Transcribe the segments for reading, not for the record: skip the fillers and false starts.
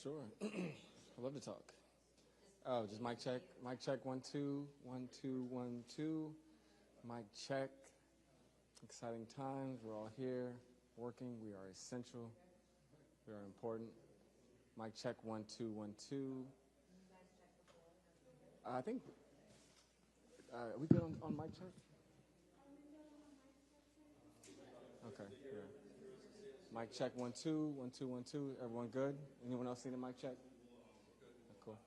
Sure. I love to talk. Oh, just mic check. Mic check. 1 2 1 2 1 2. Mic check. Exciting times. We're all here working. We are essential. We are important. Mic check. 1 2 1 2. I think. Are we good on mic check? Okay. Yeah. Mic check. 1 2 1 2 1 2. Everyone good? Anyone else need a mic check? Cool.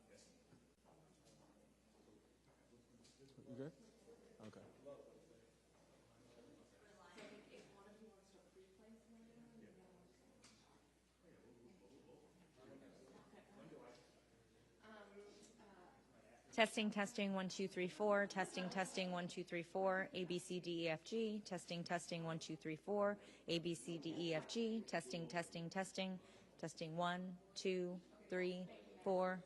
You good? Okay. Testing, testing, 1, 2, 3, 4. Testing, testing, 1, 2, 3, 4. A, B, C, D, E, F, G. Testing, testing, 1, 2, 3, 4. A, B, C, D, E, F, G. Testing, testing, testing. Testing, 1, 2, 3, 4.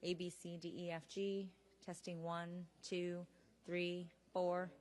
A, B, C, D, E, F, G. Testing, 1, 2, 3, 4.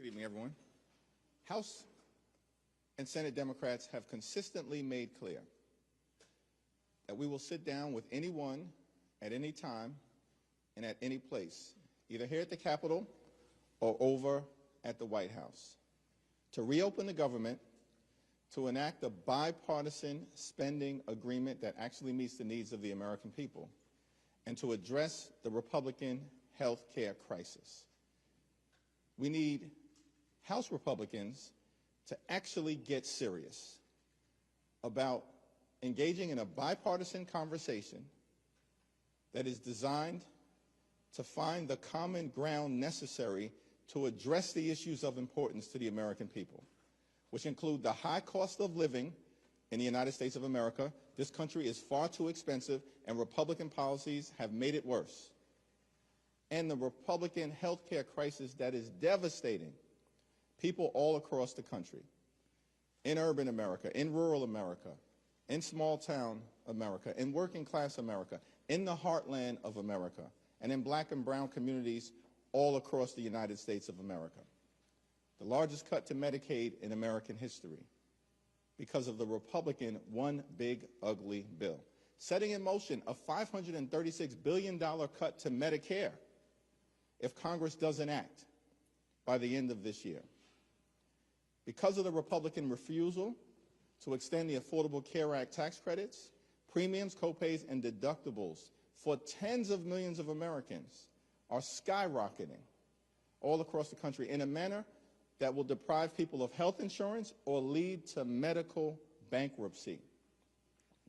Good evening, everyone. House and Senate Democrats have consistently made clear that we will sit down with anyone at any time and at any place, either here at the Capitol or over at the White House, to reopen the government, to enact a bipartisan spending agreement that actually meets the needs of the American people, and to address the Republican health care crisis. We need House Republicans to actually get serious about engaging in a bipartisan conversation that is designed to find the common ground necessary to address the issues of importance to the American people, which include the high cost of living in the United States of America. This country is far too expensive, and Republican policies have made it worse. And the Republican health care crisis that is devastating people all across the country, in urban America, in rural America, in small town America, in working class America, in the heartland of America, and in black and brown communities all across the United States of America. The largest cut to Medicaid in American history because of the Republican one big ugly bill, setting in motion a $536 billion cut to Medicare if Congress doesn't act by the end of this year. Because of the Republican refusal to extend the Affordable Care Act tax credits, premiums, copays, and deductibles for tens of millions of Americans are skyrocketing all across the country in a manner that will deprive people of health insurance or lead to medical bankruptcy.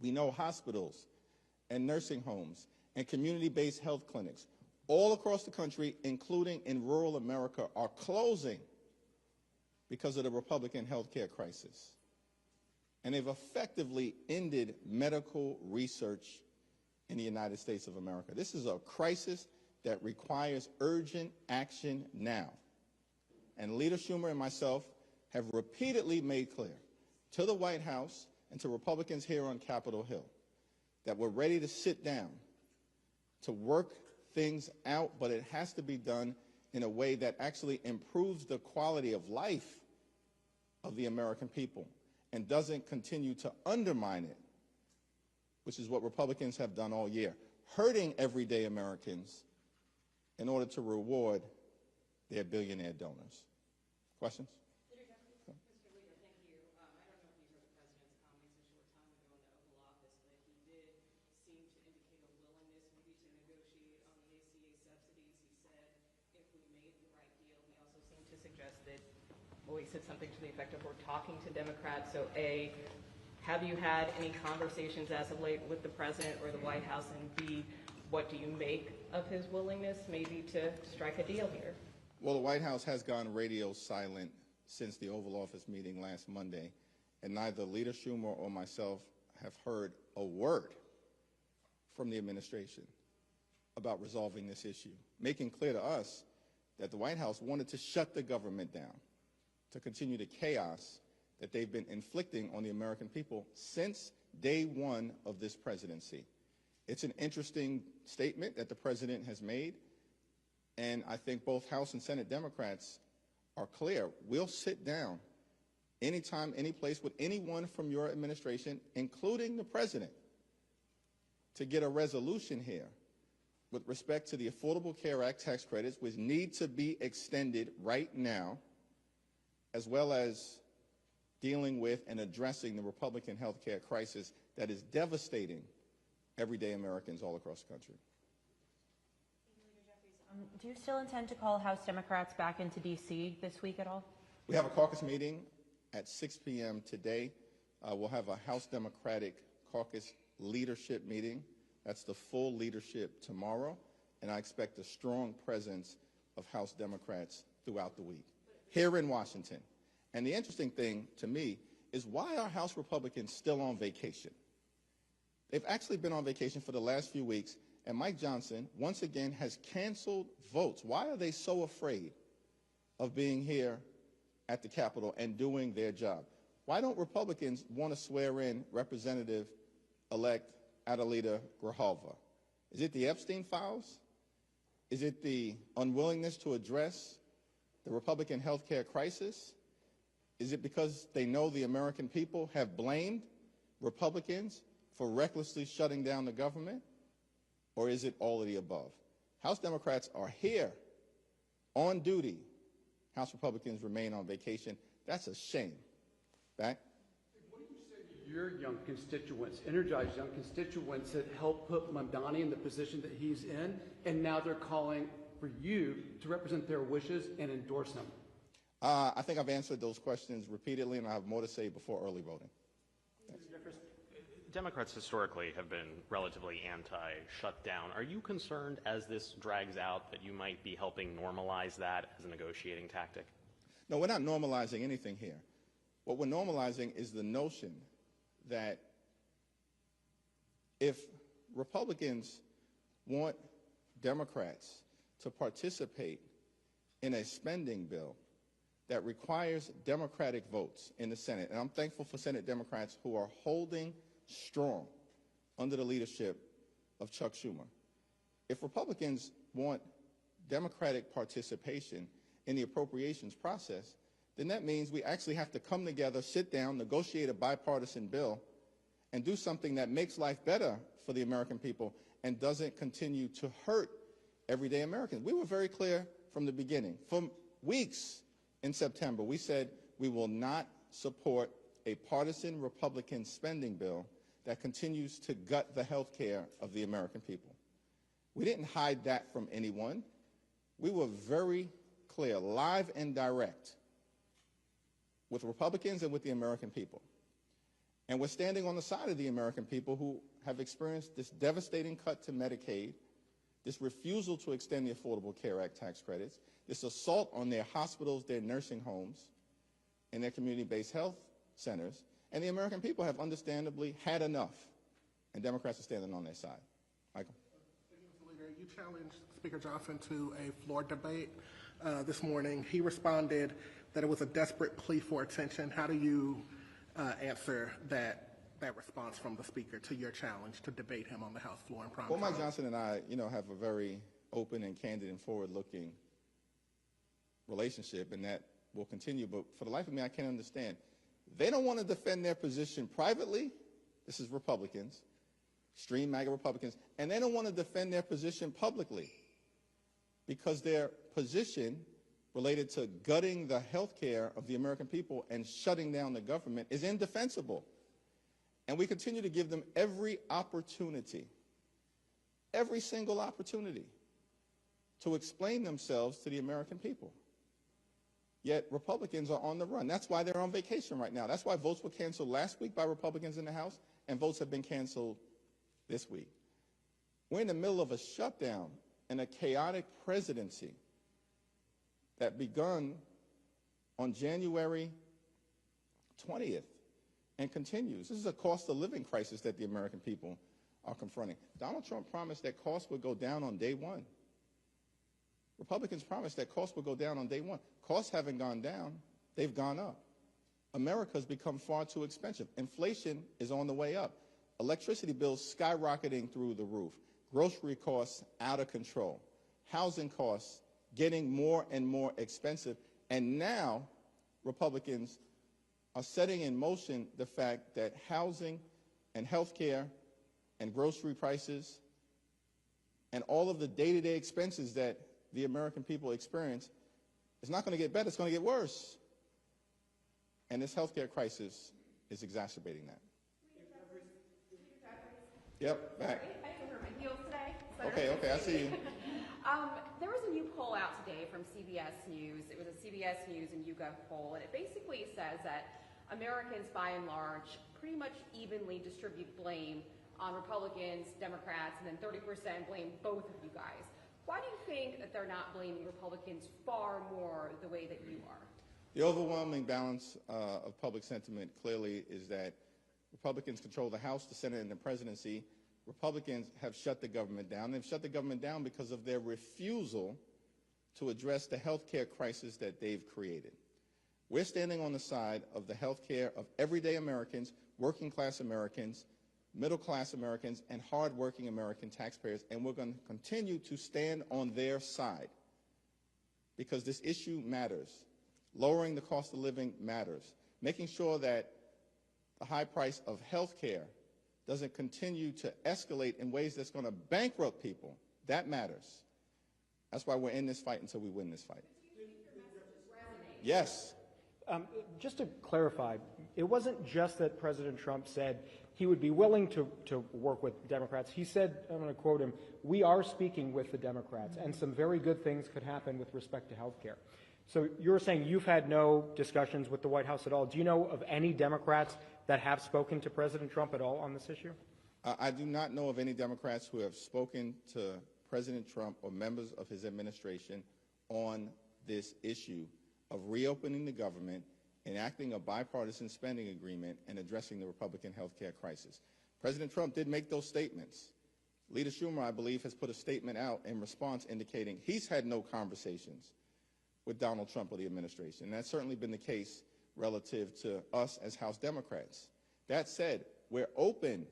We know hospitals and nursing homes and community-based health clinics all across the country, including in rural America, are closing because of the Republican health care crisis. And they've effectively ended medical research in the United States of America. This is a crisis that requires urgent action now. And Leader Schumer and myself have repeatedly made clear to the White House and to Republicans here on Capitol Hill that we're ready to sit down to work things out, but it has to be done in a way that actually improves the quality of life of the American people and doesn't continue to undermine it, which is what Republicans have done all year, hurting everyday Americans in order to reward their billionaire donors. Questions? Mr. Leader, thank you. I don't know if you heard the President's comments a short time ago in the Oval Office, but he did seem to indicate a willingness maybe to negotiate on the ACA subsidies. He said if we made the right deal, he also seemed to suggest that, well, he said something to the effect of we're talking to Democrats. So A, have you had any conversations as of late with the President or the White House? And B, what do you make of his willingness maybe to strike a deal here? Well, the White House has gone radio silent since the Oval Office meeting last Monday, and neither Leader Schumer or myself have heard a word from the administration about resolving this issue, making clear to us that the White House wanted to shut the government down, to continue the chaos that they've been inflicting on the American people since day one of this presidency. It's an interesting statement that the President has made, and I think both House and Senate Democrats are clear. We'll sit down anytime, any place with anyone from your administration, including the President, to get a resolution here with respect to the Affordable Care Act tax credits, which need to be extended right now, as well as dealing with and addressing the Republican health care crisis that is devastating everyday Americans all across the country. Do you still intend to call House Democrats back into D.C. this week at all? We have a caucus meeting at 6 p.m. today. We'll have a House Democratic caucus leadership meeting. That's the full leadership tomorrow, and I expect a strong presence of House Democrats throughout the week here in Washington. And the interesting thing to me is, why are House Republicans still on vacation? They've actually been on vacation for the last few weeks, and Mike Johnson, once again, has canceled votes. Why are they so afraid of being here at the Capitol and doing their job? Why don't Republicans want to swear in Representative-elect Adelita Grijalva? Is it the Epstein files? Is it the unwillingness to address the Republican health care crisis? Is it because they know the American people have blamed Republicans for recklessly shutting down the government? Or is it all of the above? House Democrats are here on duty. House Republicans remain on vacation. That's a shame. Back. What do you say to your young constituents, energized young constituents that helped put Mamdani in the position that he's in, and now they're calling for you to represent their wishes and endorse him? I think I've answered those questions repeatedly, and I have more to say before early voting. Jeffries. Democrats historically have been relatively anti-shutdown. Are you concerned as this drags out that you might be helping normalize that as a negotiating tactic? No, we're not normalizing anything here. What we're normalizing is the notion that if Republicans want Democrats to participate in a spending bill that requires Democratic votes in the Senate, and I'm thankful for Senate Democrats who are holding strong under the leadership of Chuck Schumer. If Republicans want Democratic participation in the appropriations process, then that means we actually have to come together, sit down, negotiate a bipartisan bill, and do something that makes life better for the American people and doesn't continue to hurt everyday Americans. We were very clear from the beginning. For weeks in September, we said we will not support a partisan Republican spending bill that continues to gut the health care of the American people. We didn't hide that from anyone. We were very clear, live and direct, with Republicans and with the American people. And we're standing on the side of the American people who have experienced this devastating cut to Medicaid, this refusal to extend the Affordable Care Act tax credits, this assault on their hospitals, their nursing homes, and their community-based health centers. And the American people have understandably had enough, and Democrats are standing on their side. Michael? Mr. Leader, you challenged Speaker Johnson to a floor debate this morning. He responded that it was a desperate plea for attention. How do you answer that response from the Speaker to your challenge to debate him on the House floor in prime time? Well, Mike Johnson and I, have a very open and candid and forward-looking relationship, and that will continue. But for the life of me, I can't understand. They don't want to defend their position privately. This is Republicans, extreme MAGA Republicans, and they don't want to defend their position publicly because their position related to gutting the health care of the American people and shutting down the government is indefensible. And we continue to give them every opportunity, every single opportunity, to explain themselves to the American people. Yet Republicans are on the run. That's why they're on vacation right now. That's why votes were canceled last week by Republicans in the House, and votes have been canceled this week. We're in the middle of a shutdown and a chaotic presidency that begun on January 20th and continues. This is a cost of living crisis that the American people are confronting. Donald Trump promised that costs would go down on day one. Republicans promised that costs would go down on day one. Costs haven't gone down. They've gone up. America's become far too expensive. Inflation is on the way up. Electricity bills skyrocketing through the roof. Grocery costs out of control. Housing costs getting more and more expensive. And now Republicans are setting in motion the fact that housing and health care and grocery prices and all of the day-to-day expenses that the American people experience is not going to get better, it's going to get worse. And this health care crisis is exacerbating that. Yep, back. I have to wear my heels today. Okay, I see you. There was a new poll out today from CBS News. It was a CBS News and YouGov poll, and it basically says that Americans, by and large, pretty much evenly distribute blame on Republicans, Democrats, and then 30% blame both of you guys. Why do you think that they're not blaming Republicans far more the way that you are? The overwhelming balance of public sentiment clearly is that Republicans control the House, the Senate, and the presidency. Republicans have shut the government down. They've shut the government down because of their refusal to address the health care crisis that they've created. We're standing on the side of the health care of everyday Americans, working-class Americans, middle-class Americans, and hard-working American taxpayers, and we're going to continue to stand on their side. because this issue matters. Lowering the cost of living matters. Making sure that the high price of health care doesn't continue to escalate in ways that's going to bankrupt people, that matters. That's why we're in this fight until we win this fight. Yes. Just to clarify, it wasn't just that President Trump said he would be willing to work with Democrats. He said, I'm going to quote him, "We are speaking with the Democrats, and some very good things could happen with respect to health care." So you're saying you've had no discussions with the White House at all. Do you know of any Democrats that have spoken to President Trump at all on this issue? I do not know of any Democrats who have spoken to President Trump or members of his administration on this issue of reopening the government, enacting a bipartisan spending agreement, and addressing the Republican health care crisis. President Trump did make those statements. Leader Schumer, I believe, has put a statement out in response indicating he's had no conversations with Donald Trump or the administration. And that's certainly been the case relative to us as House Democrats. That said, we're open.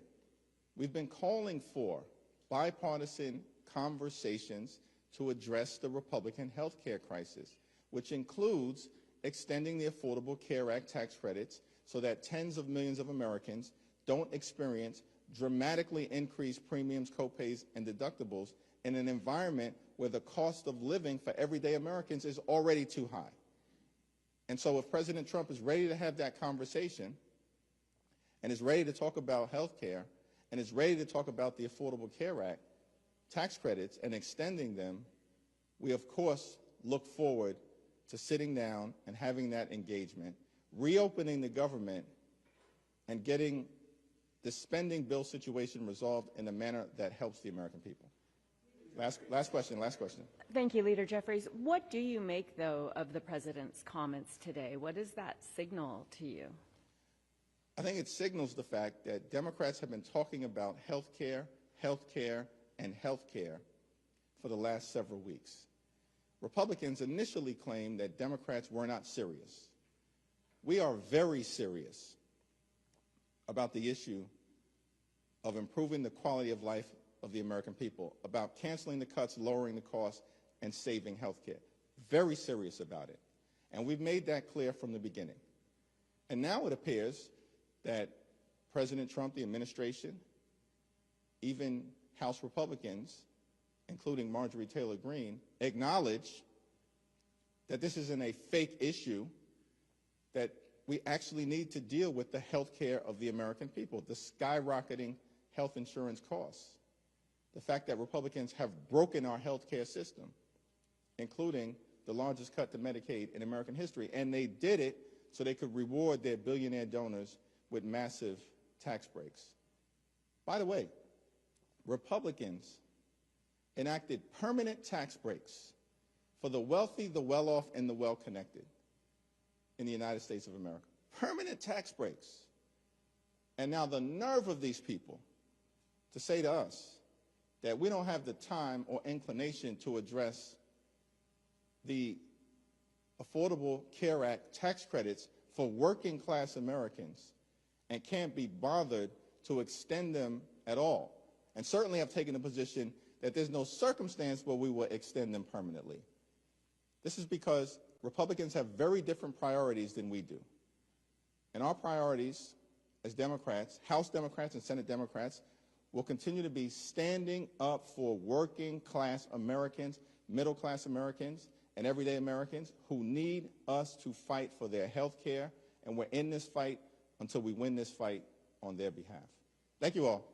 We've been calling for bipartisan conversations to address the Republican health care crisis, which includes extending the Affordable Care Act tax credits so that tens of millions of Americans don't experience dramatically increased premiums, copays, and deductibles in an environment where the cost of living for everyday Americans is already too high. And so if President Trump is ready to have that conversation and is ready to talk about health care and is ready to talk about the Affordable Care Act tax credits and extending them, we of course look forward to sitting down and having that engagement, reopening the government, and getting the spending bill situation resolved in a manner that helps the American people. Last question. Thank you, Leader Jeffries. What do you make, though, of the President's comments today? What does that signal to you? I think it signals the fact that Democrats have been talking about health care, and health care for the last several weeks. Republicans initially claimed that Democrats were not serious. We are very serious about the issue of improving the quality of life of the American people, about canceling the cuts, lowering the costs, and saving health care. Very serious about it. And we've made that clear from the beginning. And now it appears that President Trump, the administration, even House Republicans, including Marjorie Taylor Greene, acknowledge that this isn't a fake issue, that we actually need to deal with the health care of the American people, the skyrocketing health insurance costs, the fact that Republicans have broken our health care system, including the largest cut to Medicaid in American history, and they did it so they could reward their billionaire donors with massive tax breaks. By the way, Republicans enacted permanent tax breaks for the wealthy, the well-off, and the well-connected in the United States of America. Permanent tax breaks. And now the nerve of these people to say to us that we don't have the time or inclination to address the Affordable Care Act tax credits for working class Americans and can't be bothered to extend them at all. And certainly have taken a position that there's no circumstance where we will extend them permanently. This is because Republicans have very different priorities than we do. And our priorities as Democrats, House Democrats and Senate Democrats, will continue to be standing up for working class Americans, middle class Americans, and everyday Americans who need us to fight for their health care. And we're in this fight until we win this fight on their behalf. Thank you all.